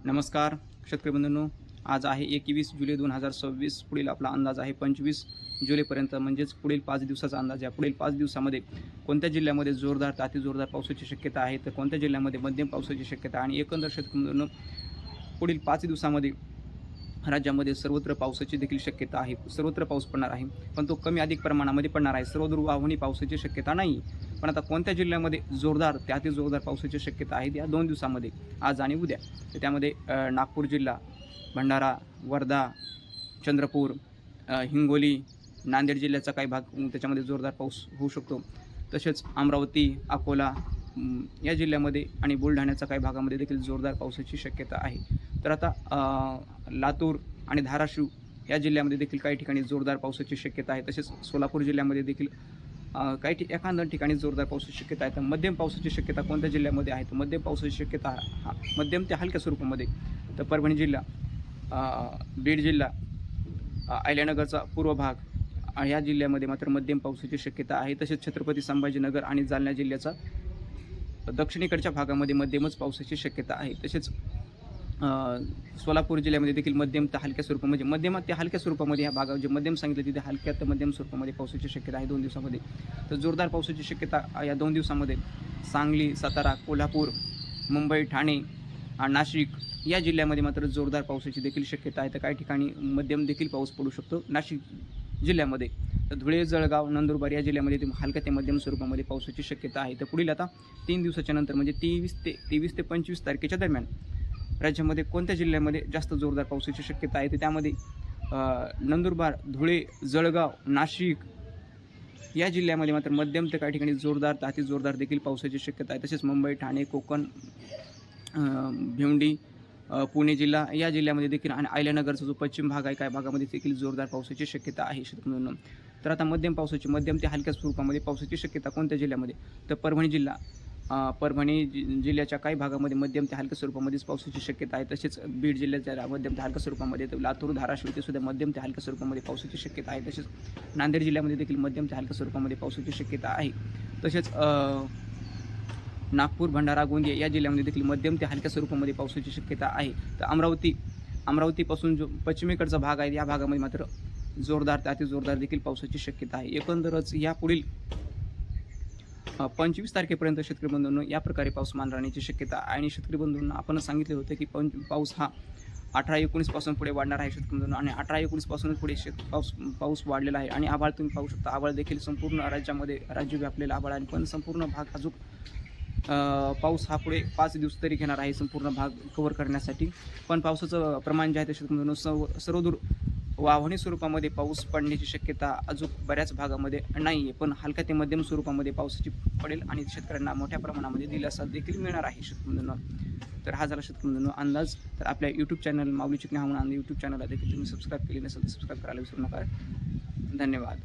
नमस्कार शेतकरी बंधूंनो, आज आहे 21 जुलै 2026. पुढील आपला अंदाज आहे 25 जुलैपर्यंत, म्हणजेच पुढील 5 दिवसाचा अंदाज. या पुढील 5 दिवसामध्ये कोणत्या जिल्ह्यामध्ये जोरदार ते अतिजोरदार पावसाची शक्यता आहे, तर कोणत्या जिल्ह्यामध्ये मध्यम पावसाची शक्यता, आणि एकंदर शेतकरी बंधूंनो पुढील 5 दिवसामध्ये राज्यामध्ये सर्वत्र पावसाची देखील शक्यता आहे. सर्वत्र पाऊस पडणार आहे, पण तो कमी अधिक प्रमाणामध्ये पडणार आहे. सर्वदूर वाहूनी पावसाची शक्यता नाही. पण आता कोणत्या जिल्ह्यामध्ये जोरदार ते अतिजोरदार पावसाची शक्यता आहे या 2 दिवसामध्ये, आज आणि उद्या. तर त्यामध्ये नागपूर जिल्हा, भंडारा, वर्धा, चंद्रपूर, हिंगोली, नांदेड जिल्ह्याचा काही भाग त्याच्यामध्ये जोरदार पाऊस होऊ शकतो. तसेच अमरावती, अकोला या जिल्ह्यामध्ये आणि बुलढाण्याच्या काही भागामध्ये देखील जोरदार पावसाची शक्यता आहे. तर आता लातूर आणि धाराशिव या जिल्ह्यामध्ये देखील काही ठिकाणी जोरदार पावसाची शक्यता आहे. तसेच सोलापूर जिल्ह्यामध्ये देखील काही एखाद्या ठिकाणी जोरदार पावसाची शक्यता आहे. तर मध्यम पावसाची शक्यता कोणत्या जिल्ह्यामध्ये आहे, तर मध्यम पावसाची शक्यता मध्यम ते हलक्या स्वरूपामध्ये. तर परभणी जिल्हा, बीड जिल्हा, अहिल्यानगरचा पूर्व भाग या जिल्ह्यामध्ये मात्र मध्यम पावसाची शक्यता आहे. तसेच छत्रपती संभाजीनगर आणि जालना जिल्ह्याचा दक्षिणेकडच्या भागामध्ये मध्यमच पावसाची शक्यता आहे. तसेच सोलापूर जिल्ह्यामध्ये देखील मध्यम ते हलक्या स्वरूपामध्ये, मध्यम ते हलक्या स्वरूपामध्ये ह्या भागावर जे मध्यम सांगितलं तिथे हलक्या ते मध्यम स्वरूपामध्ये पावसाची शक्यता आहे 2 दिवसामध्ये. तर जोरदार पावसाची शक्यता या 2 दिवसामध्ये सांगली, सातारा, कोल्हापूर, मुंबई, ठाणे, नाशिक या जिल्ह्यामध्ये मात्र जोरदार पावसाची देखील शक्यता आहे. तर काही ठिकाणी मध्यम देखील पाऊस पडू शकतो नाशिक जिल्ह्यामध्ये. तर धुळे, जळगाव, नंदुरबार या जिल्ह्यामध्ये हलक्या ते मध्यम स्वरूपामध्ये पावसाची शक्यता आहे. तर पुढील आता 3 दिवसाच्या नंतर म्हणजे 23 ते 25 तारखेच्या दरम्यान राज्यामध्ये कोणत्या जिल्ह्यामध्ये जास्त जोरदार पावसाची शक्यता आहे, तर त्यामध्ये नंदुरबार, धुळे, जळगाव, नाशिक या जिल्ह्यामध्ये मात्र मध्यम ते काही ठिकाणी जोरदार ते अतिजोरदार देखील पावसाची शक्यता आहे. तसेच मुंबई, ठाणे, कोकण, भिवंडी, पुणे जिल्हा या जिल्ह्यामध्ये देखील आणि अहिल्यानगरचा जो पश्चिम भाग आहे काही भागामध्ये देखील जोरदार पावसाची शक्यता आहे शेतकऱ्यांनो. तर आता मध्यम ते हलक्या स्वरूपामध्ये पावसाची शक्यता कोणत्या जिल्ह्यामध्ये, तर परभणी जिल्हा, परभणी जिल्ह्याच्या काही भागामध्ये मध्यम ते हलक्या स्वरूपामध्येच पावसाची शक्यता आहे. तसेच बीड जिल्ह्याच्या मध्यम ते हलक्या स्वरूपामध्ये, तर लातूर, धाराशिव ते सुद्धा मध्यम ते हलक्या स्वरूपामध्ये पावसाची शक्यता आहे. तसेच नांदेड जिल्ह्यामध्ये देखील मध्यम ते हलक्या स्वरूपामध्ये पावसाची शक्यता आहे. तसेच नागपूर, भंडारा, गोंदिया या जिल्ह्यामध्ये देखील मध्यम ते हलक्या स्वरूपामध्ये पावसाची शक्यता आहे. तर अमरावतीपासून जो पश्चिमेकडचा भाग आहे या भागामध्ये मात्र जोरदार ते अतिजोरदार देखील पावसाची शक्यता आहे. एकंदरच या पुढील 25 तारखेपर्यंत शेतकरी बंधूंनो या प्रकारे पाऊसमान राहण्याची शक्यता आहे. आणि शेतकरी बंधूंना आपण सांगितले होते की पाऊस हा 18-19 पासून पुढे वाढणार आहे शेतकरी बंधूंनो, आणि 18-19 पासून पुढे पाऊस वाढलेला आहे. आणि आभाळ तुम्ही पाहू शकता, आभाळ देखील संपूर्ण राज्य व्यापलेला आभाळ आहे. पण संपूर्ण भाग अजून पाऊस हा पुढे 5 दिवस तरी घेणार आहे संपूर्ण भाग कव्हर करण्यासाठी. पण पावसाचं प्रमाण जे आहे ते शेतकरी बंधूंनो सर्वदूर वाहणी स्वरूपामध्ये पाऊस पडण्याची शक्यता अजून बऱ्याच भागामध्ये नाही आहे. पण हलक्या ते मध्यम स्वरूपामध्ये पावसाची पडेल आणि शेतकऱ्यांना मोठ्या प्रमाणामध्ये दिलासा देखील मिळणार आहे शेतकरी बंधूंनो. तर हा झाला शेतकरी बंधूंनो अंदाज. तर आपल्या यूट्यूब चॅनल माऊली चिकणे हा म्हणून यूट्यूब चॅनलला देखील तुम्ही सबस्क्राईब केले नसेल तर सबस्क्राईब करायला विसरू नका. धन्यवाद.